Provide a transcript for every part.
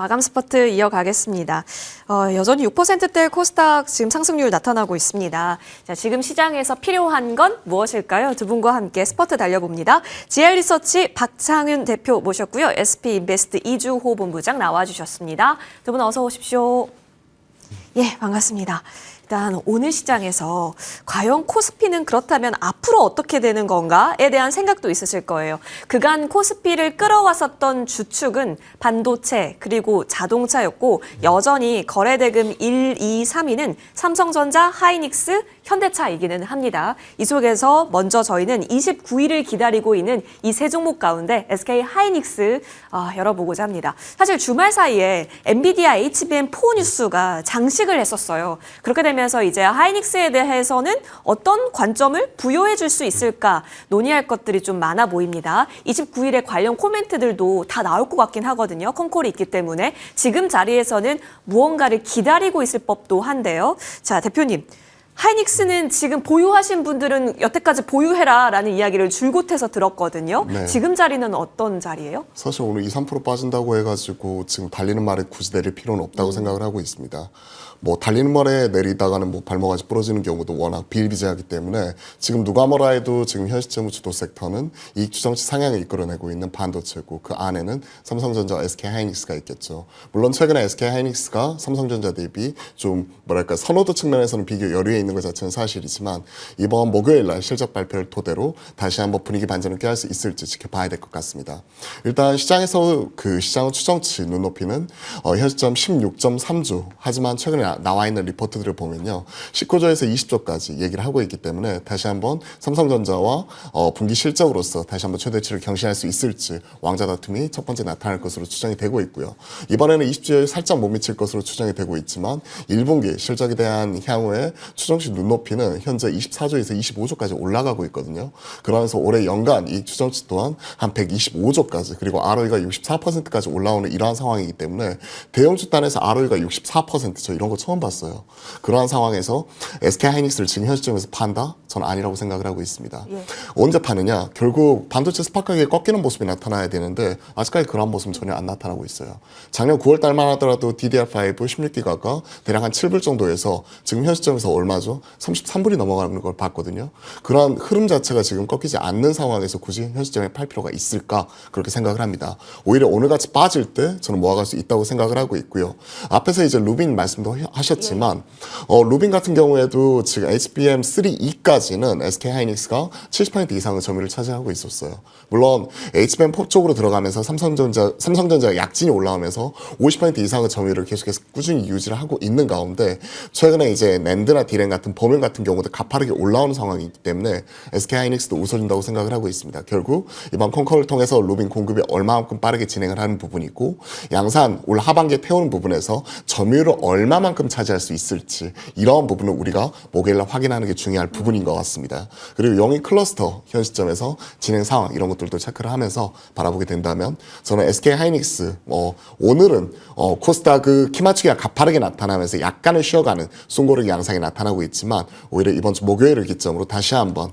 마감 스퍼트 이어가겠습니다. 여전히 6%대 코스닥 지금 상승률 나타나고 있습니다. 자, 지금 시장에서 필요한 건 무엇일까요? 두 분과 함께 스퍼트 달려봅니다. GL리서치 박창윤 대표 모셨고요. SP인베스트 이주호 본부장 나와주셨습니다. 두 분 어서 오십시오. 예, 반갑습니다. 일단 오늘 시장에서 과연 코스피는 그렇다면 앞으로 어떻게 되는 건가에 대한 생각도 있으실 거예요. 그간 코스피를 끌어왔었던 주축은 반도체 그리고 자동차였고 여전히 거래대금 1, 2, 3위는 삼성전자, 하이닉스, 현대차이기는 합니다. 이 속에서 먼저 저희는 29위를 기다리고 있는 이 세 종목 가운데 SK 하이닉스 열어보고자 합니다. 사실 주말 사이에 엔비디아 HBM4 뉴스가 장식을 했었어요. 그렇게 되면서 이제 하이닉스에 대해서는 어떤 관점을 부여해 줄 수 있을까 논의할 것들이 좀 많아 보입니다. 29일에 관련 코멘트들도 다 나올 것 같긴 하거든요. 컨콜이 있기 때문에 지금 자리에서는 무언가를 기다리고 있을 법도 한데요. 자, 대표님. 하이닉스는 지금 보유하신 분들은 여태까지 보유해라라는 이야기를 줄곧 해서 들었거든요. 네. 지금 자리는 어떤 자리예요? 사실 오늘 2, 3% 빠진다고 해가지고 지금 달리는 말에 굳이 내릴 필요는 없다고 생각을 하고 있습니다. 뭐 달리는 말에 내리다가는 뭐 발목까지 부러지는 경우도 워낙 비일비재하기 때문에 지금 누가 뭐라 해도 지금 현 시점 주도 섹터는 이익 추정치 상향을 이끌어내고 있는 반도체고 그 안에는 삼성전자, SK 하이닉스가 있겠죠. 물론 최근에 SK 하이닉스가 삼성전자 대비 좀 뭐랄까 선호도 측면에서는 비교 여류에 있는 것 자체는 사실이지만 이번 목요일 날 실적 발표를 토대로 다시 한번 분위기 반전을 꾀할 수 있을지 지켜봐야 될 것 같습니다. 일단 시장에서 그 시장 추정치 눈높이는 현 시점 16.3조 하지만 최근에 나와 있는 리포트들을 보면요. 19조에서 20조까지 얘기를 하고 있기 때문에 다시 한번 삼성전자와 분기 실적으로서 다시 한번 최대치를 경신할 수 있을지 왕좌 다툼이 첫 번째 나타날 것으로 추정이 되고 있고요. 이번에는 20조에 살짝 못 미칠 것으로 추정이 되고 있지만 1분기 실적에 대한 향후의 추정치 눈높이는 현재 24조에서 25조까지 올라가고 있거든요. 그러면서 올해 연간 이 추정치 또한 한 125조까지 그리고 ROE가 64%까지 올라오는 이러한 상황이기 때문에 대형주 단에서 ROE가 64% 저 이런 거 처음 봤어요. 그러한 상황에서 SK 하이닉스를 지금 현 시점에서 판다? 전 아니라고 생각을 하고 있습니다. 예. 언제 파느냐? 결국 반도체 스팟 가격이 꺾이는 모습이 나타나야 되는데 아직까지 그러한 모습은 전혀 안 나타나고 있어요. 작년 9월 달만 하더라도 DDR5 16기가가 대략 한 7불 정도에서 지금 현 시점에서 얼마죠? 33불이 넘어가는 걸 봤거든요. 그러한 흐름 자체가 지금 꺾이지 않는 상황에서 굳이 현 시점에 팔 필요가 있을까? 그렇게 생각을 합니다. 오히려 오늘같이 빠질 때 저는 모아갈 수 있다고 생각을 하고 있고요. 앞에서 이제 루빈 말씀도 하셨지만 루빈 같은 경우에도 지금 HBM3E까지는 SK 하이닉스가 70% 이상의 점유율을 차지하고 있었어요. 물론 HBM4 쪽으로 들어가면서 삼성전자 약진이 올라오면서 50% 이상의 점유율을 계속해서 꾸준히 유지를 하고 있는 가운데 최근에 이제 낸드나 디램 같은 범용 같은 경우도 가파르게 올라오는 상황이기 때문에 SK 하이닉스도 웃어준다고 생각을 하고 있습니다. 결국 이번 컨커를 통해서 루빈 공급이 얼마만큼 빠르게 진행을 하는 부분이고 양산 올 하반기에 태우는 부분에서 점유율을 얼마만큼 차지할 수 있을지 이러한 부분을 우리가 목요일날 확인하는 게 중요할 부분인 것 같습니다. 그리고 영인 클러스터 현 시점에서 진행 상황 이런 것들도 체크를 하면서 바라보게 된다면 저는 SK 하이닉스 오늘은 코스닥 그 키맞추기가 가파르게 나타나면서 약간은 쉬어가는 숨고르기 양상이 나타나고 있지만 오히려 이번 주 목요일을 기점으로 다시 한번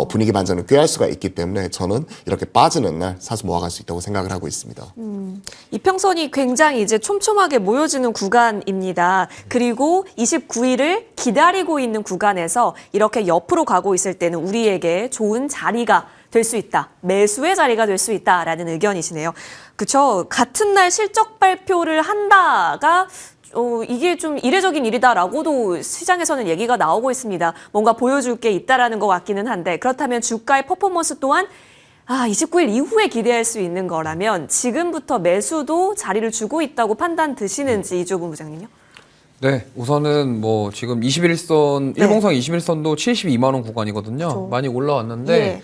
분위기 반전을 꾀할 수가 있기 때문에 저는 이렇게 빠지는 날 사서 모아갈 수 있다고 생각을 하고 있습니다. 이평선이 굉장히 이제 촘촘하게 모여지는 구간입니다. 그리고 29일을 기다리고 있는 구간에서 이렇게 옆으로 가고 있을 때는 우리에게 좋은 자리가 될 수 있다. 매수의 자리가 될 수 있다라는 의견이시네요. 그렇죠. 같은 날 실적 발표를 한다가 이게 좀 이례적인 일이다라고도 시장에서는 얘기가 나오고 있습니다. 뭔가 보여줄 게 있다라는 것 같기는 한데 그렇다면 주가의 퍼포먼스 또한 29일 이후에 기대할 수 있는 거라면 지금부터 매수도 자리를 주고 있다고 판단 드시는지 이주호 본부장님요? 네, 우선은 뭐 지금 21선, 네. 일봉상 21선도 72만 원 구간이거든요. 그렇죠. 많이 올라왔는데 예.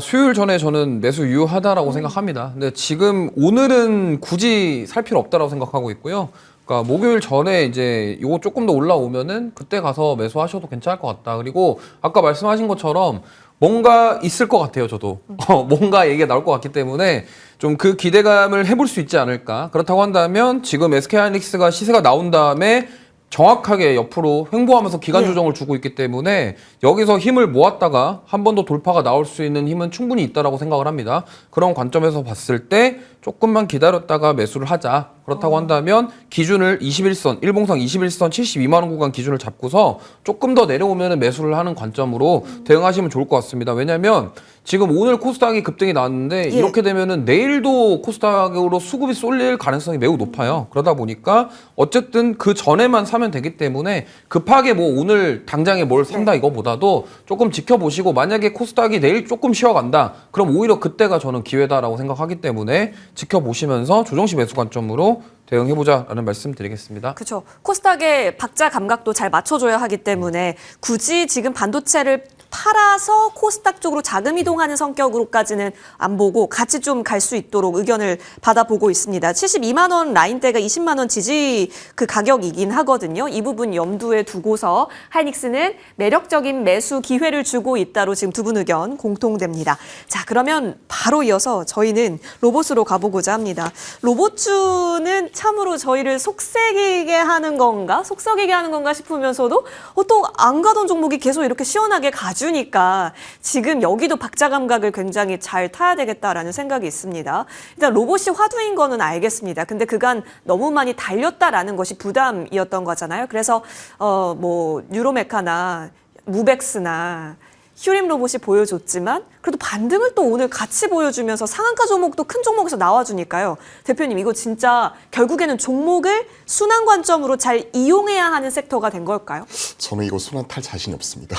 수요일 전에 저는 매수 유효하다라고 생각합니다. 근데 지금 오늘은 굳이 살 필요 없다라고 생각하고 있고요. 그러니까 목요일 전에 이제 요거 조금 더 올라오면은 그때 가서 매수하셔도 괜찮을 것 같다. 그리고 아까 말씀하신 것처럼 뭔가 있을 것 같아요, 저도. 뭔가 얘기가 나올 것 같기 때문에 좀 그 기대감을 해볼 수 있지 않을까. 그렇다고 한다면 지금 SK 하이닉스가 시세가 나온 다음에 정확하게 옆으로 횡보하면서 기간 예. 조정을 주고 있기 때문에 여기서 힘을 모았다가 한 번 더 돌파가 나올 수 있는 힘은 충분히 있다라고 생각을 합니다. 그런 관점에서 봤을 때 조금만 기다렸다가 매수를 하자. 그렇다고 한다면 기준을 21선, 일봉상 21선 72만 원 구간 기준을 잡고서 조금 더 내려오면 매수를 하는 관점으로 대응하시면 좋을 것 같습니다. 왜냐하면 지금 오늘 코스닥이 급등이 나왔는데 예. 이렇게 되면은 내일도 코스닥으로 수급이 쏠릴 가능성이 매우 높아요. 그러다 보니까 어쨌든 그 전에만 사면 되기 때문에 급하게 뭐 오늘 당장에 뭘 산다 이거보다도 조금 지켜보시고 만약에 코스닥이 내일 조금 쉬어간다. 그럼 오히려 그때가 저는 기회다라고 생각하기 때문에 지켜보시면서 조정시 매수 관점으로 대응해보자라는 말씀 드리겠습니다. 그렇죠. 코스닥의 박자 감각도 잘 맞춰줘야 하기 때문에 굳이 지금 반도체를 팔아서 코스닥 쪽으로 자금 이동하는 성격으로까지는 안 보고 같이 좀 갈 수 있도록 의견을 받아보고 있습니다. 72만 원 라인대가 20만 원 지지 그 가격이긴 하거든요. 이 부분 염두에 두고서 하이닉스는 매력적인 매수 기회를 주고 있다로 지금 두 분 의견 공통됩니다. 자, 그러면 바로 이어서 저희는 로봇으로 가보고자 합니다. 로봇주는 참으로 저희를 속삭이게 하는 건가? 속썩이게 하는 건가 싶으면서도 또 안 가던 종목이 계속 이렇게 시원하게 가주니까 지금 여기도 박자 감각을 굉장히 잘 타야 되겠다라는 생각이 있습니다. 일단 로봇이 화두인 거는 알겠습니다. 근데 그간 너무 많이 달렸다라는 것이 부담이었던 거잖아요. 그래서 뭐 뉴로메카나 무벡스나 휴림 로봇이 보여줬지만 그래도 반등을 또 오늘 같이 보여주면서 상한가 종목도 큰 종목에서 나와주니까요. 대표님 이거 진짜 결국에는 종목을 순환 관점으로 잘 이용해야 하는 섹터가 된 걸까요? 저는 이거 순환 탈 자신이 없습니다.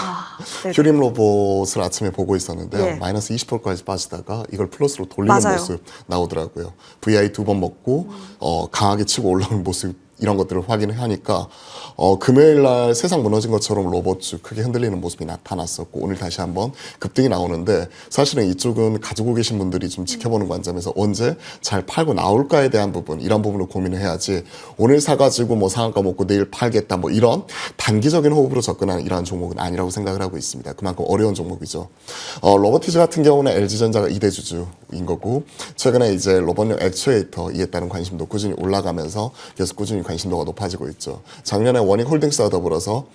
네. 휴림 로봇을 아침에 보고 있었는데요. 예. 마이너스 20%까지 빠지다가 이걸 플러스로 돌리는 맞아요. 모습 나오더라고요. VI 2번 먹고 강하게 치고 올라오는 모습 이런 것들을 확인하니까 금요일 날 세상 무너진 것처럼 로봇주 크게 흔들리는 모습이 나타났었고 오늘 다시 한번 급등이 나오는데 사실은 이쪽은 가지고 계신 분들이 좀 지켜보는 관점에서 언제 잘 팔고 나올까에 대한 부분 이런 부분을 고민을 해야지 오늘 사가지고 뭐 상한가 먹고 내일 팔겠다 뭐 이런 단기적인 호흡으로 접근하는 이러한 종목은 아니라고 생각을 하고 있습니다. 그만큼 어려운 종목이죠. 로보티즈 같은 경우는 LG전자가 2대 주주인 거고 최근에 이제 로봇용 액추에이터 이에 따른 관심도 꾸준히 올라가면서 계속 꾸준히 관심도가 높아지고 있죠. 작년에 원익홀딩스와 더불어서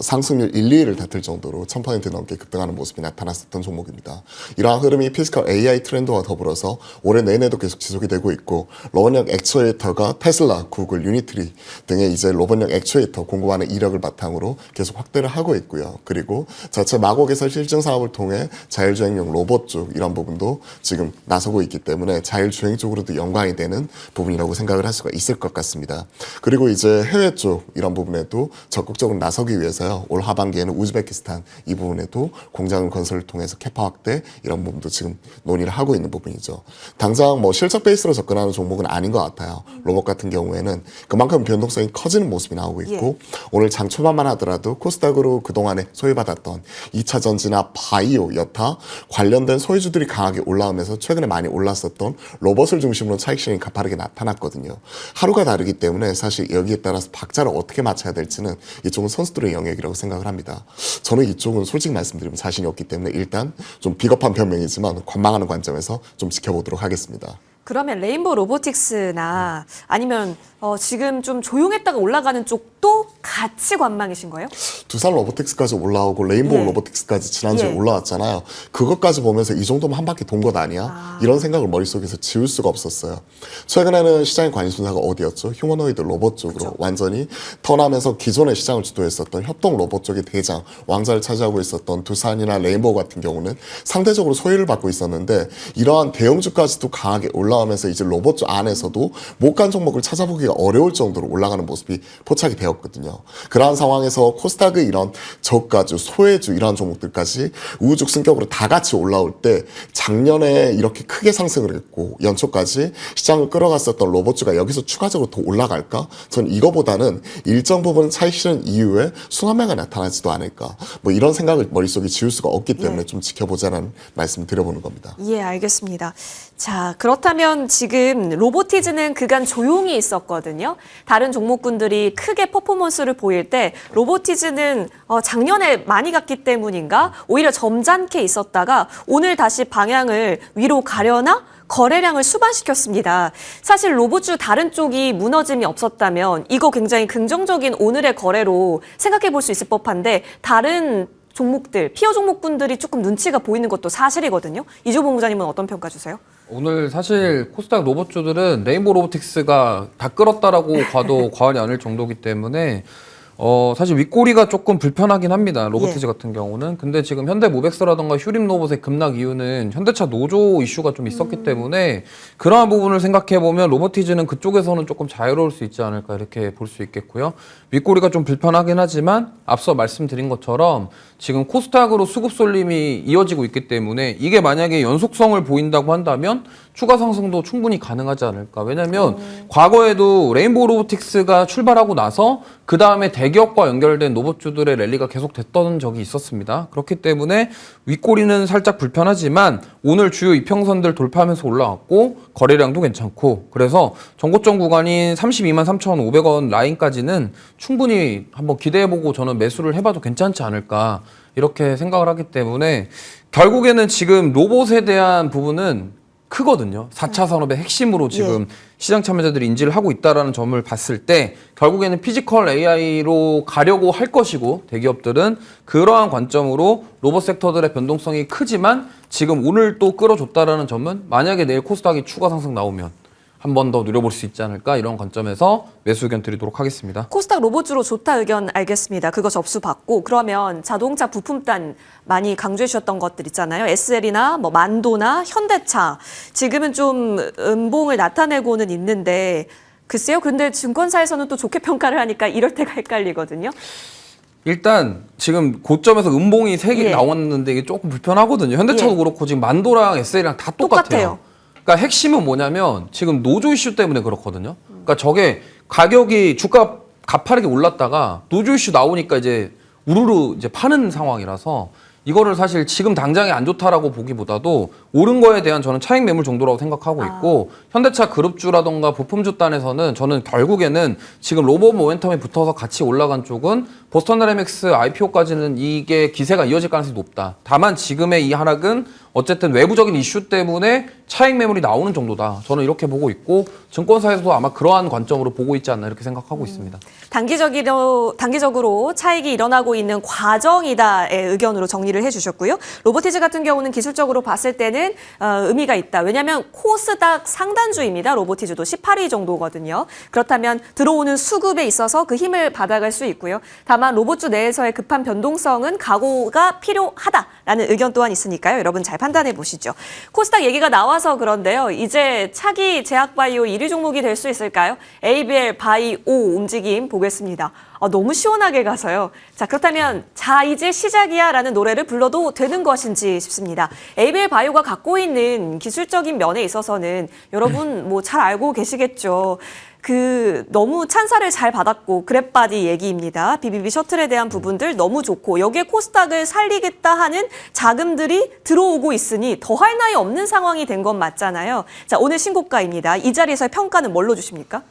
상승률 1, 2위를 다툴 정도로 1000% 넘게 급등하는 모습이 나타났었던 종목입니다. 이러한 흐름이 피지컬 AI 트렌드와 더불어서 올해 내내도 계속 지속이 되고 있고 로봇용 액추에이터가 테슬라, 구글, 유니트리 등의 이제 로봇용 액추에이터 공급하는 이력을 바탕으로 계속 확대를 하고 있고요. 그리고 자체 마곡에서 실증 사업을 통해 자율주행용 로봇 쪽 이런 부분도 지금 나서고 있기 때문에 자율주행 쪽으로도 연관이 되는 부분이라고 생각을 할 수가 있을 것 같습니다. 그리고 이제 해외 쪽 이런 부분에도 적극적으로 나서기 위해서요. 올 하반기에는 우즈베키스탄 이 부분에도 공장을 건설을 통해서 캐파 확대 이런 부분도 지금 논의를 하고 있는 부분이죠. 당장 뭐 실적 베이스로 접근하는 종목은 아닌 것 같아요. 로봇 같은 경우에는 그만큼 변동성이 커지는 모습이 나오고 있고 오늘 장 초반만 하더라도 코스닥으로 그동안에 소외받았던 2차 전지나 바이오, 여타 관련된 소유주들이 강하게 올라오면서 최근에 많이 올랐었던 로봇을 중심으로 차익 실현이 가파르게 나타났거든요. 하루가 다르기 때문에 사실 여기에 따라서 박자를 어떻게 맞춰야 될지는 이쪽은 선수들의 영역이라고 생각을 합니다. 저는 이쪽은 솔직히 말씀드리면 자신이 없기 때문에 일단 좀 비겁한 변명이지만 관망하는 관점에서 좀 지켜보도록 하겠습니다. 그러면 레인보우 로보틱스나 아니면 지금 좀 조용했다가 올라가는 쪽도 같이 관망이신 거예요? 두산 로보틱스까지 올라오고 레인보우 예. 로보틱스까지 지난주에 예. 올라왔잖아요. 그것까지 보면서 이 정도면 한 바퀴 돈 것 아니야? 이런 생각을 머릿속에서 지울 수가 없었어요. 최근에는 시장의 관심사가 어디였죠? 휴머노이드 로봇 쪽으로 완전히 턴하면서 기존의 시장을 주도했었던 협동 로봇 쪽의 대장, 왕자를 차지하고 있었던 두산이나 레인보우 같은 경우는 상대적으로 소외를 받고 있었는데 이러한 대형주까지도 강하게 올라오면서 이제 로봇 쪽 안에서도 못 간 종목을 찾아보기가 어려울 정도로 올라가는 모습이 포착이 되었거든요. 그러한 상황에서 코스닥의 이런 저가주, 소외주 이러한 종목들까지 우후죽 승격으로 다 같이 올라올 때 작년에 이렇게 크게 상승을 했고 연초까지 시장을 끌어갔었던 로봇주가 여기서 추가적으로 더 올라갈까? 전 이거보다는 일정 부분 차익 실현 이후에 순환매가 나타나지도 않을까? 뭐 이런 생각을 머릿속에 지울 수가 없기 때문에 좀 지켜보자는 말씀 드려보는 겁니다. 예, 알겠습니다. 자, 그렇다면 지금 로보티즈는 그간 조용히 있었거든요. 다른 종목군들이 크게 퍼포먼스를 보일 때 로보티즈는 작년에 많이 갔기 때문인가? 오히려 점잖게 있었다가 오늘 다시 방향을 위로 가려나? 거래량을 수반시켰습니다. 사실 로봇주 다른 쪽이 무너짐이 없었다면 이거 굉장히 긍정적인 오늘의 거래로 생각해 볼 수 있을 법한데 다른 종목들, 피어 종목분들이 조금 눈치가 보이는 것도 사실이거든요. 이조 본부장님은 어떤 평가 주세요? 오늘 사실 코스닥 로봇주들은 레인보우 로보틱스가 다 끌었다라고 봐도 과언이 아닐 정도이기 때문에 사실 윗꼬리가 조금 불편하긴 합니다. 로보티즈 같은 경우는. 근데 지금 현대모백스라던가 휴림로봇의 급락 이유는 현대차 노조 이슈가 좀 있었기 때문에 그러한 부분을 생각해보면 로보티즈는 그쪽에서는 조금 자유로울 수 있지 않을까 이렇게 볼 수 있겠고요. 윗꼬리가 좀 불편하긴 하지만 앞서 말씀드린 것처럼 지금 코스닥으로 수급 쏠림이 이어지고 있기 때문에 이게 만약에 연속성을 보인다고 한다면 추가 상승도 충분히 가능하지 않을까. 왜냐면 과거에도 레인보우 로보틱스가 출발하고 나서 그 다음에 대기업과 연결된 로봇주들의 랠리가 계속 됐던 적이 있었습니다. 그렇기 때문에 윗꼬리는 살짝 불편하지만 오늘 주요 이평선들 돌파하면서 올라왔고 거래량도 괜찮고 그래서 전고점 구간인 32만 3,500원 라인까지는 충분히 한번 기대해보고 저는 매수를 해봐도 괜찮지 않을까 이렇게 생각을 하기 때문에 결국에는 지금 로봇에 대한 부분은 크거든요. 4차 산업의 핵심으로 지금 시장 참여자들이 인지를 하고 있다는 점을 봤을 때 결국에는 피지컬 AI로 가려고 할 것이고 대기업들은 그러한 관점으로 로봇 섹터들의 변동성이 크지만 지금 오늘 또 끌어줬다라는 점은 만약에 내일 코스닥이 추가 상승 나오면 한 번 더 누려볼 수 있지 않을까 이런 관점에서 매수 의견 드리도록 하겠습니다. 코스닥 로봇주로 좋다 의견 알겠습니다. 그거 접수 받고 그러면 자동차 부품단 많이 강조해 주셨던 것들 있잖아요. SL이나 뭐 만도나 현대차 지금은 좀 음봉을 나타내고는 있는데 글쎄요. 근데 증권사에서는 또 좋게 평가를 하니까 이럴 때가 헷갈리거든요. 일단 지금 고점에서 음봉이 3개 예. 나왔는데 이게 조금 불편하거든요. 현대차도 예. 그렇고 지금 만도랑 SL이랑 다 똑같아요. 똑같아요. 그러니까 핵심은 뭐냐면 지금 노조 이슈 때문에 그렇거든요. 그러니까 저게 가격이 주가 가파르게 올랐다가 노조 이슈 나오니까 이제 우르르 이제 파는 상황이라서 이거를 사실 지금 당장에 안 좋다라고 보기보다도 오른 거에 대한 저는 차익 매물 정도라고 생각하고 있고 현대차 그룹주라던가 부품주 단에서는 저는 결국에는 지금 로봇 모멘텀이 붙어서 같이 올라간 쪽은 보스턴 다이내믹스 IPO까지는 이게 기세가 이어질 가능성이 높다. 다만 지금의 이 하락은 어쨌든 외부적인 이슈 때문에 차익 매물이 나오는 정도다. 저는 이렇게 보고 있고 증권사에서도 아마 그러한 관점으로 보고 있지 않나 이렇게 생각하고 있습니다. 단기적으로 차익이 일어나고 있는 과정이다의 의견으로 정리를 해주셨고요. 로보티즈 같은 경우는 기술적으로 봤을 때는 의미가 있다. 왜냐하면 코스닥 상단주입니다. 로보티즈도 18위 정도거든요. 그렇다면 들어오는 수급에 있어서 그 힘을 받아갈 수 있고요. 다만 로봇주 내에서의 급한 변동성은 각오가 필요하다라는 의견 또한 있으니까요. 여러분 잘 판단해 보시죠. 코스닥 얘기가 나와서 그런데요. 이제 차기 제약바이오 1위 종목이 될 수 있을까요? ABL 바이오 움직임 보겠습니다. 너무 시원하게 가서요. 자, 그렇다면 자 이제 시작이야 라는 노래를 불러도 되는 것인지 싶습니다. ABL 바이오가 갖고 있는 기술적인 면에 있어서는 여러분 뭐 잘 알고 계시겠죠. 너무 찬사를 잘 받았고 그랩바디 얘기입니다. BBB 셔틀에 대한 부분들 너무 좋고 여기에 코스닥을 살리겠다 하는 자금들이 들어오고 있으니 더할 나위 없는 상황이 된 건 맞잖아요. 자, 오늘 신고가입니다. 이 자리에서의 평가는 뭘로 주십니까?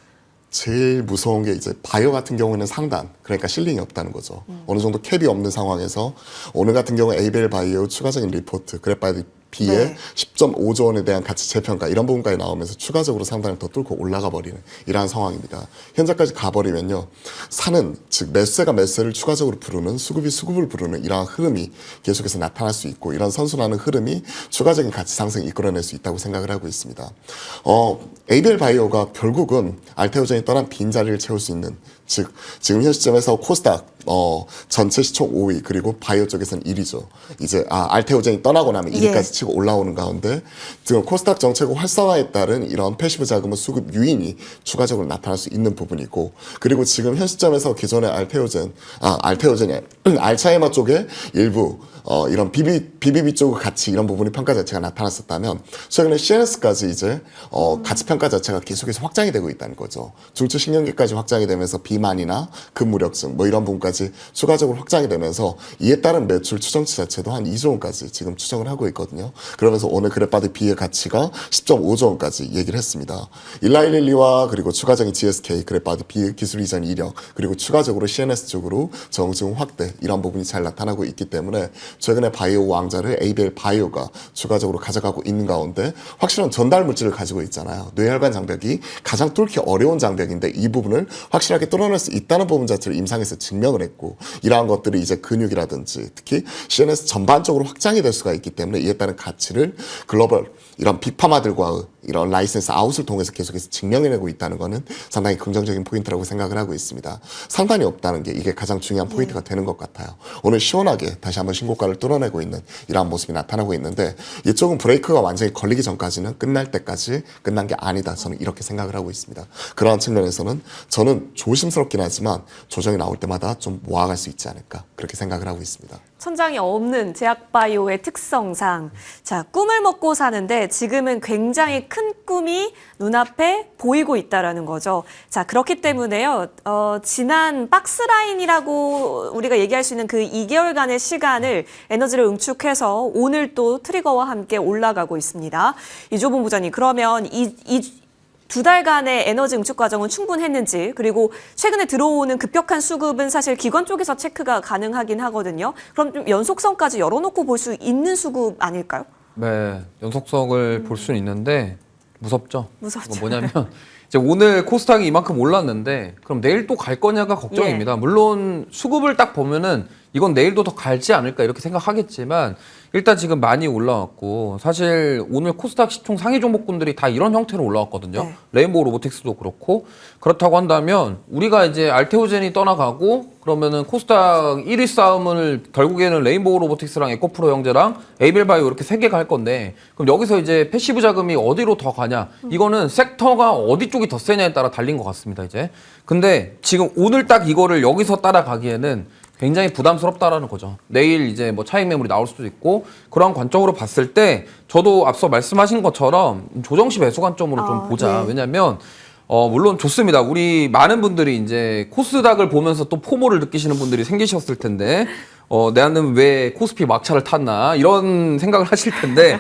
제일 무서운 게 이제 바이오 같은 경우에는 상단, 그러니까 실링이 없다는 거죠. 어느 정도 캡이 없는 상황에서 오늘 같은 경우 ABL 바이오 추가적인 리포트, 그래파이드 B의 네. 10.5조 원에 대한 가치 재평가 이런 부분까지 나오면서 추가적으로 상단을 더 뚫고 올라가 버리는 이러한 상황입니다. 현재까지 가버리면요. 사는, 즉 매수세가 매수세를 추가적으로 부르는 수급이 수급을 부르는 이러한 흐름이 계속해서 나타날 수 있고 이런 선순환의 흐름이 추가적인 가치 상승을 이끌어낼 수 있다고 생각을 하고 있습니다. ABL 바이오가 결국은 알테오젠이 떠난 빈자리를 채울 수 있는 즉 지금 현 시점에서 코스닥 전체 시총 5위 그리고 바이오 쪽에서는 1위죠. 이제 알테오젠이 떠나고 나면 1위까지 치고 올라오는 가운데 지금 코스닥 정책의 활성화에 따른 이런 패시브 자금의 수급 유인이 추가적으로 나타날 수 있는 부분이고 그리고 지금 현 시점에서 기존의 알테오젠이 알츠하이머 쪽에 일부 이런 BBB 쪽 가치 이런 부분이 평가 자체가 나타났었다면 최근에 CNS까지 이제 가치 평가 자체가 계속해서 확장이 되고 있다는 거죠. 중추 신경계까지 확장이 되면서 비만이나 근무력증 뭐 이런 부분까지 추가적으로 확장이 되면서 이에 따른 매출 추정치 자체도 한 2조 원까지 지금 추정을 하고 있거든요. 그러면서 오늘 그래파드 B의 가치가 10.5조 원까지 얘기를 했습니다. 일라일릴리와 그리고 추가적인 GSK 그래파드 B 기술 이전 이력 그리고 추가적으로 CNS 쪽으로 정증 확대 이런 부분이 잘 나타나고 있기 때문에 최근에 바이오 왕자를 ABL 바이오가 추가적으로 가져가고 있는 가운데 확실한 전달 물질을 가지고 있잖아요. 뇌혈관 장벽이 가장 뚫기 어려운 장벽인데 이 부분을 확실하게 뚫어낼 수 있다는 부분 자체를 임상에서 증명을 했고, 이러한 것들이 이제 근육이라든지 특히 CNS 전반적으로 확장이 될 수가 있기 때문에 이에 따른 가치를 글로벌 이런 빅파마들과의 이런 라이센스 아웃을 통해서 계속해서 증명해내고 있다는 것은 상당히 긍정적인 포인트라고 생각을 하고 있습니다. 상관이 없다는 게 이게 가장 중요한 포인트가 되는 것 같아요. 오늘 시원하게 다시 한번 신고가를 뚫어내고 있는 이러한 모습이 나타나고 있는데, 이쪽은 브레이크가 완전히 걸리기 전까지는 끝날 때까지 끝난 게 아니다. 저는 이렇게 생각을 하고 있습니다. 그러한 측면에서는 저는 조심스럽긴 하지만 조정이 나올 때마다 좀 모아갈 수 있지 않을까, 그렇게 생각을 하고 있습니다. 천장이 없는 제약바이오의 특성상, 자, 꿈을 먹고 사는데 지금은 굉장히 큰 꿈이 눈앞에 보이고 있다라는 거죠. 자, 그렇기 때문에요, 지난 박스라인이라고 우리가 얘기할 수 있는 그 2개월간의 시간을 에너지를 응축해서 오늘 또 트리거와 함께 올라가고 있습니다. 이조봉 부장님, 그러면 이 2달간의 에너지 응축 과정은 충분했는지, 그리고 최근에 들어오는 급격한 수급은 사실 기관 쪽에서 체크가 가능하긴 하거든요. 그럼 좀 연속성까지 열어놓고 볼 수 있는 수급 아닐까요? 네, 연속성을 볼 수는 있는데 무섭죠. 무섭죠. 이거 뭐냐면 이제 오늘 코스닥이 이만큼 올랐는데 그럼 내일 또 갈 거냐가 걱정입니다. 물론 수급을 딱 보면은 이건 내일도 더 갈지 않을까 이렇게 생각하겠지만 일단 지금 많이 올라왔고, 사실 오늘 코스닥 시총 상위 종목군들이 다 이런 형태로 올라왔거든요. 네. 레인보우 로보틱스도 그렇고. 그렇다고 한다면 우리가 이제 알테오젠이 떠나가고 그러면은 코스닥 1위 싸움을 결국에는 레인보우 로보틱스랑 에코프로 형제랑 에이벨 바이오 이렇게 세 개가 할 건데, 그럼 여기서 이제 패시브 자금이 어디로 더 가냐, 이거는 섹터가 어디 쪽이 더 세냐에 따라 달린 것 같습니다. 이제 근데 지금 오늘 딱 이거를 여기서 따라가기에는 굉장히 부담스럽다라는 거죠. 내일 이제 뭐 차익 매물이 나올 수도 있고, 그런 관점으로 봤을 때 저도 앞서 말씀하신 것처럼 조정시 매수 관점으로 좀 보자. 네. 왜냐면 물론 좋습니다. 우리 많은 분들이 이제 코스닥을 보면서 또 포모를 느끼시는 분들이 생기셨을 텐데, 나는 왜 코스피 막차를 탔나 이런 생각을 하실 텐데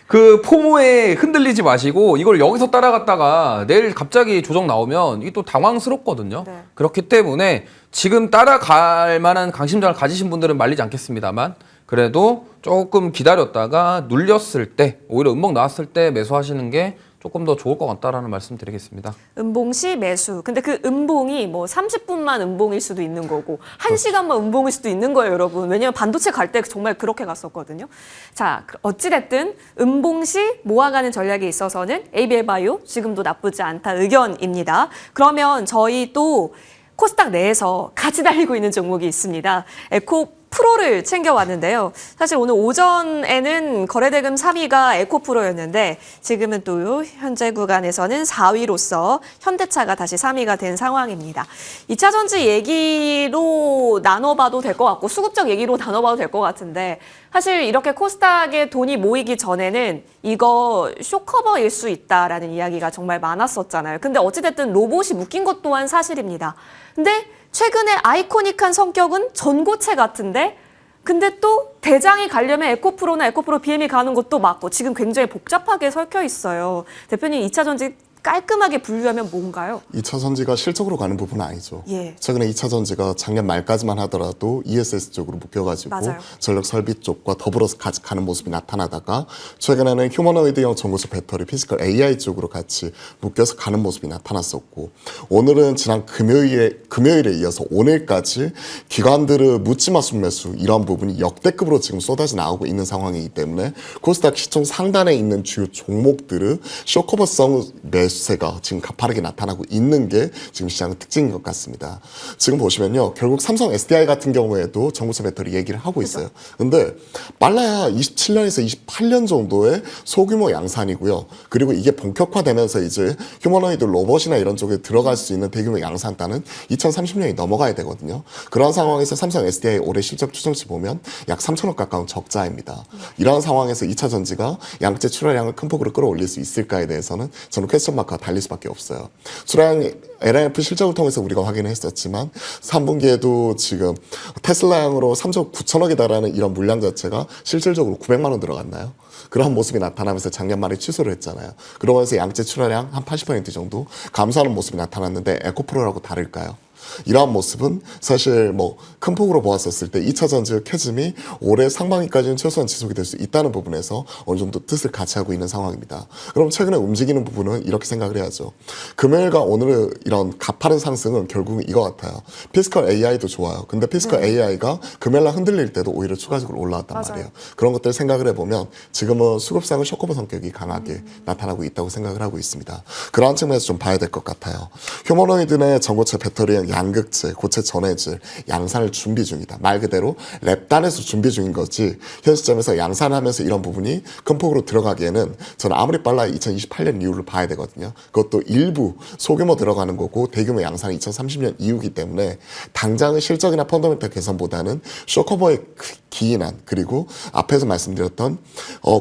그 포모에 흔들리지 마시고 이걸 여기서 따라갔다가 내일 갑자기 조정 나오면 이게 또 당황스럽거든요. 네. 그렇기 때문에 지금 따라갈 만한 강심장을 가지신 분들은 말리지 않겠습니다만, 그래도 조금 기다렸다가 눌렸을 때, 오히려 음봉 나왔을 때 매수하시는 게 조금 더 좋을 것 같다라는 말씀 드리겠습니다. 음봉 시 매수. 근데 그 음봉이 뭐 30분만 음봉일 수도 있는 거고 1시간만 음봉일 수도 있는 거예요, 여러분. 왜냐면 반도체 갈 때 정말 그렇게 갔었거든요. 자, 어찌됐든 음봉 시 모아가는 전략에 있어서는 ABL 바이오 지금도 나쁘지 않다 의견입니다. 그러면 저희 또 코스닥 내에서 같이 달리고 있는 종목이 있습니다. 에코프로를 챙겨왔는데요. 사실 오늘 오전에는 거래대금 3위가 에코프로였는데 지금은 또 현재 구간에서는 4위로서 현대차가 다시 3위가 된 상황입니다. 2차전지 얘기로 나눠봐도 될 것 같고 수급적 얘기로 나눠봐도 될 것 같은데, 사실 이렇게 코스닥에 돈이 모이기 전에는 이거 쇼커버일 수 있다라는 이야기가 정말 많았었잖아요. 근데 어찌됐든 로봇이 묶인 것 또한 사실입니다. 근데 최근에 아이코닉한 성격은 전고체 같은데, 근데 또 대장이 가려면 에코프로나 에코프로 BM이 가는 것도 맞고 지금 굉장히 복잡하게 설켜 있어요. 대표님, 2차전지 깔끔하게 분류하면 뭔가요? 2차 전지가 실적으로 가는 부분은 아니죠. 예. 최근에 2차 전지가 작년 말까지만 하더라도 ESS 쪽으로 묶여가지고 맞아요. 전력 설비 쪽과 더불어서 같이 가는 모습이 나타나다가 최근에는 휴머노이드형 전고체 배터리, 피지컬 AI 쪽으로 같이 묶여서 가는 모습이 나타났었고, 오늘은 지난 금요일에 이어서 오늘까지 기관들의 묻지마 순매수 이런 부분이 역대급으로 지금 쏟아져 나오고 있는 상황이기 때문에 코스닥 시총 상단에 있는 주요 종목들의 쇼커버성 매수세가 지금 가파르게 나타나고 있는 게 지금 시장의 특징인 것 같습니다. 지금 보시면요, 결국 삼성 SDI 같은 경우에도 전고체 배터리 얘기를 하고 있어요. 근데 빨라야 27년에서 28년 정도의 소규모 양산이고요. 그리고 이게 본격화되면서 이제 휴머노이드 로봇이나 이런 쪽에 들어갈 수 있는 대규모 양산단은 2030년이 넘어가야 되거든요. 그런 상황에서 삼성 SDI 올해 실적 추정치 보면 약 3천억 가까운 적자입니다. 이러한 상황에서 2차 전지가 양재 출하량을 큰 폭으로 끌어올릴 수 있을까에 대해서는 저는 퀘스천 마크가 달릴 수밖에 없어요. 출하량 LNF 실적을 통해서 우리가 확인을 했었지만 3분기에도 지금 테슬라양으로 3조 9천억에 달하는 이런 물량 자체가 실질적으로 900만 원 들어갔나요? 그런 모습이 나타나면서 작년 말에 취소를 했잖아요. 그러면서 양재 출하량 한 80% 정도 감소하는 모습이 나타났는데 에코프로라고 다를까요? 이러한 모습은 사실 뭐 큰 폭으로 보았었을 때 2차 전지 캐즘이 올해 상반기까지는 최소한 지속이 될 수 있다는 부분에서 어느 정도 뜻을 같이 하고 있는 상황입니다. 그럼 최근에 움직이는 부분은 이렇게 생각을 해야죠. 금요일과 오늘의 이런 가파른 상승은 결국은 이거 같아요. 피지컬 AI도 좋아요. 근데 피지컬 AI가 금요일날 흔들릴 때도 오히려 추가적으로 올라왔단 맞아요. 말이에요. 그런 것들 생각을 해보면 지금은 수급상의 쇼커버 성격이 강하게 나타나고 있다고 생각을 하고 있습니다. 그러한 측면에서 좀 봐야 될 것 같아요. 휴머노이드 내 전고체 배터리형 양극재, 고체 전해질, 양산을 준비 중이다. 말 그대로 랩단에서 준비 중인 거지 현 시점에서 양산하면서 이런 부분이 큰 폭으로 들어가기에는 저는 아무리 빨라야 2028년 이후를 봐야 되거든요. 그것도 일부 소규모 들어가는 거고 대규모 양산은 2030년 이후이기 때문에 당장의 실적이나 펀더멘탈 개선보다는 쇼커버의 기인한 그리고 앞에서 말씀드렸던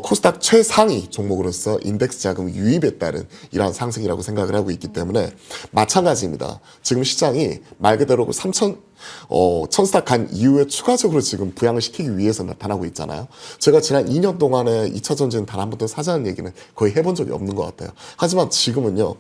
코스닥 최상위 종목으로서 인덱스 자금 유입에 따른 이러한 상승이라고 생각을 하고 있기 때문에 마찬가지입니다. 지금 시장이 말 그대로 1000스탁 간 이후에 추가적으로 지금 부양을 시키기 위해서 나타나고 있잖아요. 제가 지난 2년 동안에 2차 전지는 단 한 번도 사자는 얘기는 거의 해본 적이 없는 것 같아요. 하지만 지금은요.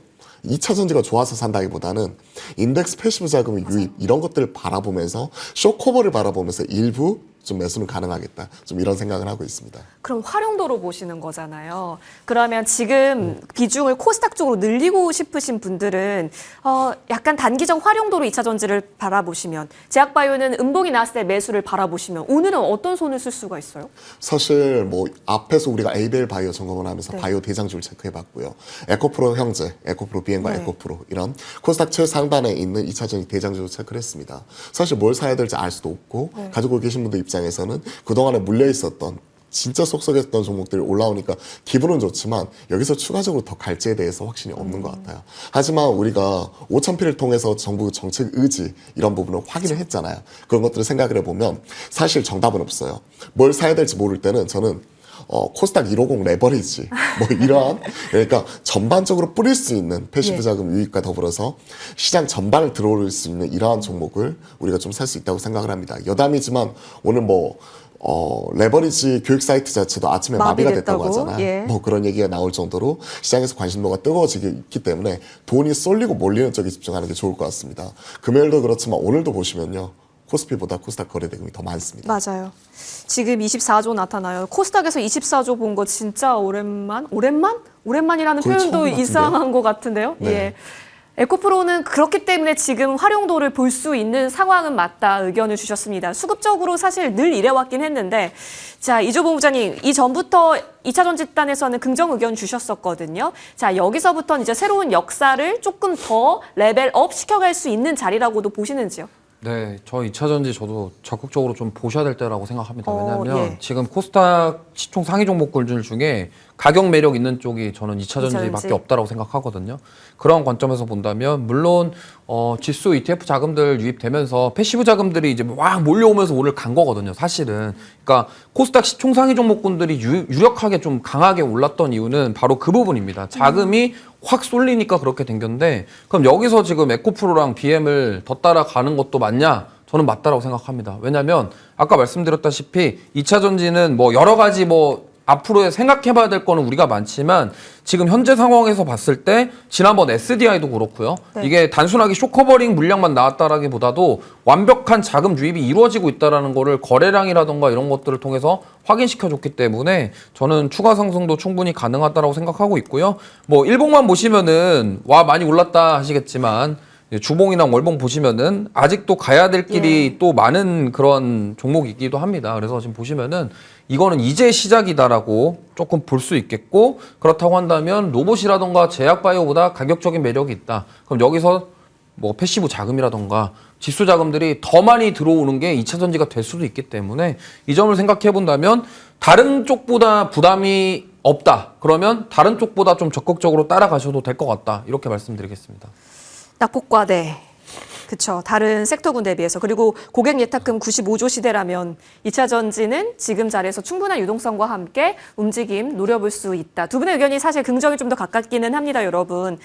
2차 전지가 좋아서 산다기보다는 인덱스 패시브 자금의 유입 이런 것들을 바라보면서 쇼커버를 바라보면서 일부 좀 매수는 가능하겠다. 좀 이런 생각을 하고 있습니다. 그럼 활용도로 보시는 거잖아요. 그러면 지금 비중을 코스닥 쪽으로 늘리고 싶으신 분들은 약간 단기적 활용도로 2차 전지를 바라보시면 제약바이오는 음봉이 나왔을 때 매수를 바라보시면 오늘은 어떤 손을 쓸 수가 있어요? 사실 뭐 앞에서 우리가 에이벨 바이오 점검을 하면서 네. 바이오 대장주를 체크해봤고요. 에코프로 형제, 에코프로 비행과 네. 에코프로 이런 코스닥 최상단에 있는 2차 전지 대장주를 체크를 했습니다. 사실 뭘 사야 될지 알 수도 없고 네. 가지고 계신 분들 입장에서는 그동안에 물려 있었던 진짜 쏙쏙했던 종목들이 올라오니까 기분은 좋지만 여기서 추가적으로 더 갈지에 대해서 확신이 없는 것 같아요. 하지만 우리가 5,000피를 통해서 정부 정책 의지 이런 부분을 확인을 했잖아요. 그런 것들을 생각을 해보면 사실 정답은 없어요. 뭘 사야 될지 모를 때는 저는 코스닥 150 레버리지 뭐 이러한 그러니까 전반적으로 뿌릴 수 있는 패시브 자금 유입과 더불어서 시장 전반을 들어올 수 있는 이러한 종목을 우리가 좀 살 수 있다고 생각을 합니다. 여담이지만 오늘 뭐 레버리지 교육 사이트 자체도 아침에 마비가 됐다고 하잖아요. 예. 뭐 그런 얘기가 나올 정도로 시장에서 관심도가 뜨거워지기 있기 때문에 돈이 쏠리고 몰리는 쪽에 집중하는 게 좋을 것 같습니다. 금요일도 그렇지만 오늘도 보시면요. 코스피보다 코스닥 거래대금이 더 많습니다. 맞아요. 지금 24조 나타나요. 코스닥에서 24조 본 거 진짜 오랜만이라는 거의 표현도 처음 같은데요? 이상한 것 같은데요. 네. 예. 에코프로는 그렇기 때문에 지금 활용도를 볼 수 있는 상황은 맞다 의견을 주셨습니다. 수급적으로 사실 늘 이래왔긴 했는데 자 이조 본부장님 이전부터 2차 전지단에서는 긍정 의견 주셨었거든요. 자 여기서부터는 이제 새로운 역사를 조금 더 레벨업 시켜갈 수 있는 자리라고도 보시는지요? 네, 저 2차 전지 저도 적극적으로 좀 보셔야 될 때라고 생각합니다. 왜냐하면 예. 지금 코스닥 시총 상위 종목군들 중에 가격 매력 있는 쪽이 저는 2차 전지밖에 전지. 없다라고 생각하거든요. 그런 관점에서 본다면 물론 지수 ETF 자금들 유입되면서 패시브 자금들이 이제 막 몰려오면서 오늘 간 거거든요. 사실은. 그러니까 코스닥 시총 상위 종목군들이 유력하게 좀 강하게 올랐던 이유는 바로 그 부분입니다. 자금이 확 쏠리니까 그렇게 된 건데 그럼 여기서 지금 에코프로랑 BM을 더 따라가는 것도 맞냐? 저는 맞다라고 생각합니다. 왜냐하면 아까 말씀드렸다시피 2차 전지는 뭐 여러 가지 뭐 앞으로 생각해봐야 될 거는 우리가 많지만 지금 현재 상황에서 봤을 때 지난번 SDI도 그렇고요. 네. 이게 단순하게 쇼커버링 물량만 나왔다라기보다도 완벽한 자금 유입이 이루어지고 있다라는 거를 거래량이라던가 이런 것들을 통해서 확인시켜줬기 때문에 저는 추가 상승도 충분히 가능하다라고 생각하고 있고요. 뭐 일봉만 보시면은 와 많이 올랐다 하시겠지만 주봉이나 월봉 보시면은 아직도 가야 될 길이 또 많은 그런 종목이기도 합니다. 그래서 지금 보시면은 이거는 이제 시작이다라고 조금 볼 수 있겠고 그렇다고 한다면 로봇이라던가 제약바이오보다 가격적인 매력이 있다. 그럼 여기서 뭐 패시브 자금이라던가 지수 자금들이 더 많이 들어오는 게 2차 전지가 될 수도 있기 때문에 이 점을 생각해 본다면 다른 쪽보다 부담이 없다. 그러면 다른 쪽보다 좀 적극적으로 따라가셔도 될 것 같다. 이렇게 말씀드리겠습니다. 낙폭과대. 그렇죠. 다른 섹터군에 비해서. 그리고 고객 예탁금 95조 시대라면 2차 전지는 지금 자리에서 충분한 유동성과 함께 움직임 노려볼 수 있다. 두 분의 의견이 사실 긍정이 좀 더 가깝기는 합니다, 여러분.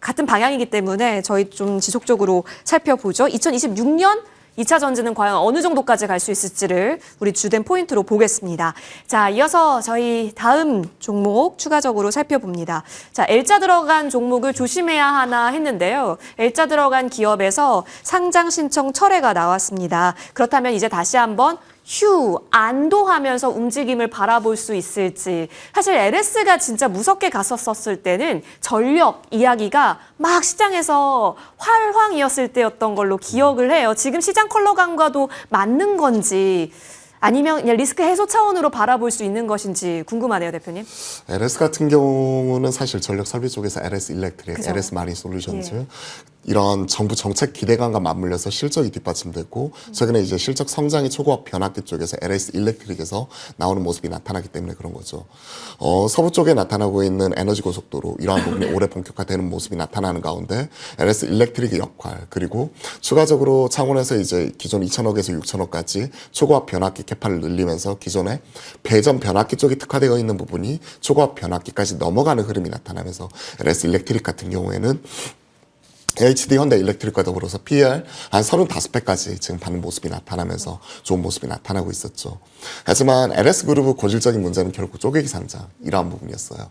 같은 방향이기 때문에 저희 좀 지속적으로 살펴보죠. 2026년 2차 전지는 과연 어느 정도까지 갈 수 있을지를 우리 주된 포인트로 보겠습니다. 자, 이어서 저희 다음 종목 추가적으로 살펴봅니다. 자, L자 들어간 종목을 조심해야 하나 했는데요. L자 들어간 기업에서 상장 신청 철회가 나왔습니다. 그렇다면 이제 다시 한번 안도하면서 움직임을 바라볼 수 있을지. 사실 LS가 진짜 무섭게 갔었을 때는 전력 이야기가 막 시장에서 활황이었을 때였던 걸로 기억을 해요. 지금 시장 컬러감과도 맞는 건지 아니면 그냥 리스크 해소 차원으로 바라볼 수 있는 것인지 궁금하네요, 대표님. LS 같은 경우는 사실 전력 설비 쪽에서 LS 일렉트릭, 그죠. LS 마린 솔루션즈 예. 이런 정부 정책 기대감과 맞물려서 실적이 뒷받침됐고 최근에 이제 실적 성장이 초고압 변압기 쪽에서 LS 일렉트릭에서 나오는 모습이 나타나기 때문에 그런 거죠. 서부 쪽에 나타나고 있는 에너지 고속도로 이러한 부분이 올해 본격화되는 모습이 나타나는 가운데 LS 일렉트릭의 역할 그리고 추가적으로 창원에서 이제 기존 2천억에서 6천억까지 초고압 변압기 캐파를 늘리면서 기존에 배전 변압기 쪽이 특화되어 있는 부분이 초고압 변압기까지 넘어가는 흐름이 나타나면서 LS 일렉트릭 같은 경우에는 HD 현대 일렉트릭과 더불어서 PER 한 35배까지 지금 받는 모습이 나타나면서 좋은 모습이 나타나고 있었죠. 하지만 LS그룹의 고질적인 문제는 결국 쪼개기 상장 이러한 부분이었어요.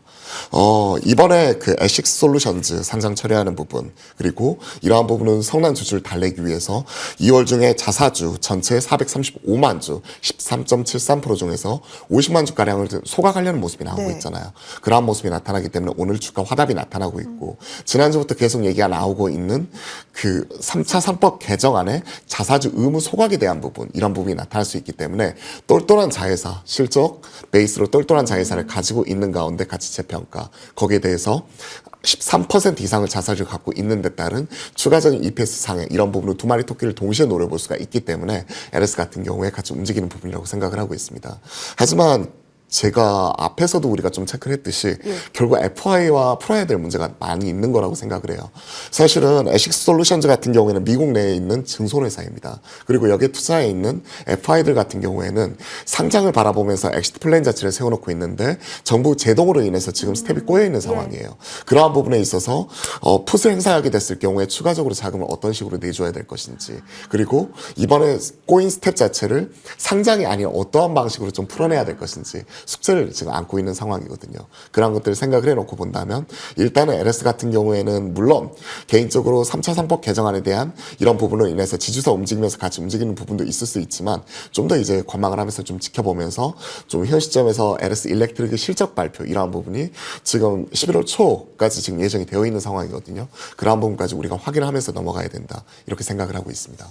이번에 그 에식스 솔루션즈 상장 처리하는 부분 그리고 이러한 부분은 성난 주주를 달래기 위해서 2월 중에 자사주 전체 435만 주 13.73% 중에서 50만 주가량을 소각하려는 모습이 나오고 네. 있잖아요. 그러한 모습이 나타나기 때문에 오늘 주가 화답이 나타나고 있고 지난주부터 계속 얘기가 나오고 있는 그 3차 3법 개정안에 자사주 의무 소각에 대한 부분 이런 부분이 나타날 수 있기 때문에 똘똘한 자회사 실적 베이스로 똘똘한 자회사를 가지고 있는 가운데 가치 재평가 거기에 대해서 13% 이상을 자사주를 갖고 있는 데 따른 추가적인 EPS 상향 이런 부분으로 두 마리 토끼를 동시에 노려볼 수가 있기 때문에 LS 같은 경우에 같이 움직이는 부분이라고 생각을 하고 있습니다. 하지만 제가 앞에서도 우리가 좀 체크를 했듯이 결국 FI와 풀어야 될 문제가 많이 있는 거라고 생각을 해요. 사실은 에식스 솔루션즈 같은 경우에는 미국 내에 있는 증손회사입니다. 그리고 여기에 투자해 있는 FI들 같은 경우에는 상장을 바라보면서 엑시트 플랜 자체를 세워놓고 있는데 정부 제동으로 인해서 지금 스텝이 꼬여있는 상황이에요. 그러한 부분에 있어서 풋을 행사하게 됐을 경우에 추가적으로 자금을 어떤 식으로 내줘야 될 것인지 그리고 이번에 꼬인 스텝 자체를 상장이 아닌 어떠한 방식으로 좀 풀어내야 될 것인지 숙제를 지금 안고 있는 상황이거든요. 그런 것들을 생각을 해놓고 본다면 일단은 LS 같은 경우에는 물론 개인적으로 3차 3법 개정안에 대한 이런 부분으로 인해서 지주사 움직이면서 같이 움직이는 부분도 있을 수 있지만 좀 더 이제 관망을 하면서 좀 지켜보면서 좀 현 시점에서 LS 일렉트릭의 실적 발표 이러한 부분이 지금 11월 초까지 지금 예정이 되어 있는 상황이거든요. 그러한 부분까지 우리가 확인을 하면서 넘어가야 된다. 이렇게 생각을 하고 있습니다.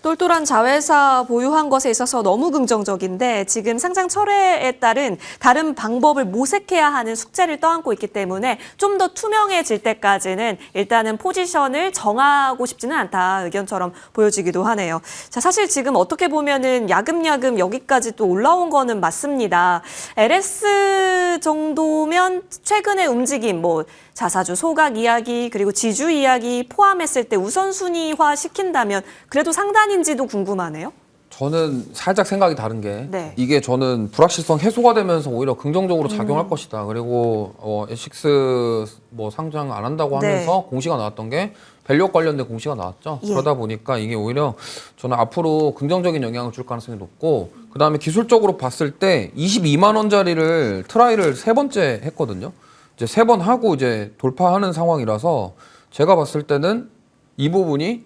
똘똘한 자회사 보유한 것에 있어서 너무 긍정적인데 지금 상장 철회에 따른 다른 방법을 모색해야 하는 숙제를 떠안고 있기 때문에 좀 더 투명해질 때까지는 일단은 포지션을 정하고 싶지는 않다 의견처럼 보여지기도 하네요. 자, 사실 지금 어떻게 보면은 야금야금 여기까지 또 올라온 거는 맞습니다. LS 정도면 최근의 움직임 뭐 자사주 소각 이야기 그리고 지주 이야기 포함했을 때 우선순위화 시킨다면 그래도 상단인지도 궁금하네요. 저는 살짝 생각이 다른 게 네. 이게 저는 불확실성 해소가 되면서 오히려 긍정적으로 작용할 것이다. 그리고 에식스 뭐 상장 안 한다고 하면서 네. 공시가 나왔던 게 밸류 관련된 공시가 나왔죠. 예. 그러다 보니까 이게 오히려 저는 앞으로 긍정적인 영향을 줄 가능성이 높고 그다음에 기술적으로 봤을 때 22만 원짜리를 트라이를 세 번째 했거든요. 이제 세 번 하고 이제 돌파하는 상황이라서 제가 봤을 때는 이 부분이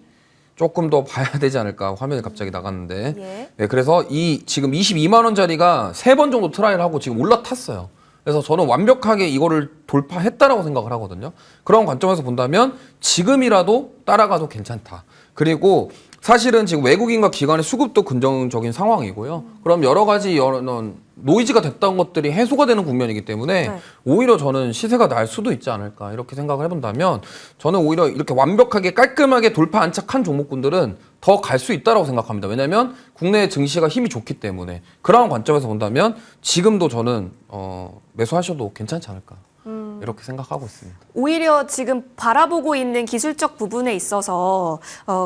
조금 더 봐야 되지 않을까. 화면이 갑자기 나갔는데. 예. 네, 그래서 지금 22만 원짜리가 세 번 정도 트라이를 하고 지금 올라탔어요. 그래서 저는 완벽하게 이거를 돌파했다라고 생각을 하거든요. 그런 관점에서 본다면 지금이라도 따라가도 괜찮다. 그리고 사실은 지금 외국인과 기관의 수급도 긍정적인 상황이고요. 그럼 여러 가지 노이즈가 됐던 것들이 해소가 되는 국면이기 때문에 네. 오히려 저는 시세가 날 수도 있지 않을까 이렇게 생각을 해본다면 저는 오히려 이렇게 완벽하게 깔끔하게 돌파 안착한 종목군들은 더 갈 수 있다고 생각합니다. 왜냐하면 국내 증시가 힘이 좋기 때문에 그런 관점에서 본다면 지금도 저는 매수하셔도 괜찮지 않을까 이렇게 생각하고 있습니다. 오히려 지금 바라보고 있는 기술적 부분에 있어서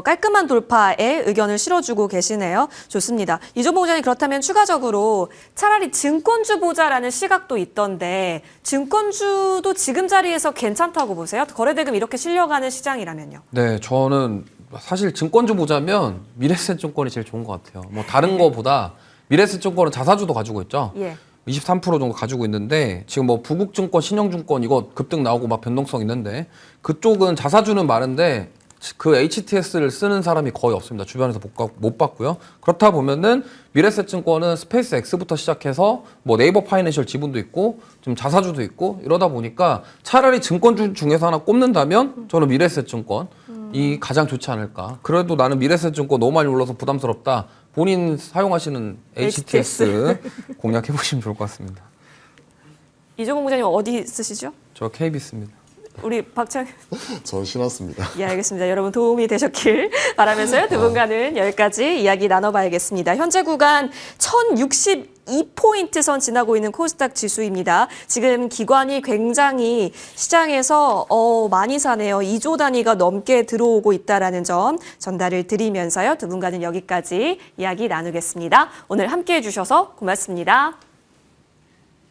깔끔한 돌파에 의견을 실어주고 계시네요. 좋습니다. 이종복 부장님 그렇다면 추가적으로 차라리 증권주 보자라는 시각도 있던데 증권주도 지금 자리에서 괜찮다고 보세요? 거래대금 이렇게 실려가는 시장이라면요. 네, 저는 사실 증권주 보자면 미래에셋증권이 제일 좋은 것 같아요. 뭐 다른 거보다 미래에셋증권은 자사주도 가지고 있죠. 예. 23% 정도 가지고 있는데 지금 뭐 부국증권, 신영증권 이거 급등 나오고 막 변동성 있는데 그쪽은 자사주는 많은데 그 HTS를 쓰는 사람이 거의 없습니다. 주변에서 못 봤고요. 그렇다 보면은 미래에셋증권은 스페이스 X부터 시작해서 뭐 네이버 파이낸셜 지분도 있고 좀 자사주도 있고 이러다 보니까 차라리 증권주 중에서 하나 꼽는다면 저는 미래에셋증권이 가장 좋지 않을까. 그래도 나는 미래에셋증권 너무 많이 올라서 부담스럽다. 본인 사용하시는 HTS 공략해 보시면 좋을 것 같습니다. 이종훈 부장님 어디 쓰시죠? 저 KBS입니다. 우리 박찬 전 신었습니다. 예, 알겠습니다. 여러분 도움이 되셨길 바라면서요. 두 분과는 여기까지 이야기 나눠봐야겠습니다. 현재 구간 1062포인트 선 지나고 있는 코스닥 지수입니다. 지금 기관이 굉장히 시장에서 많이 사네요. 2조 단위가 넘게 들어오고 있다는 점 전달을 드리면서요. 두 분과는 여기까지 이야기 나누겠습니다. 오늘 함께해 주셔서 고맙습니다.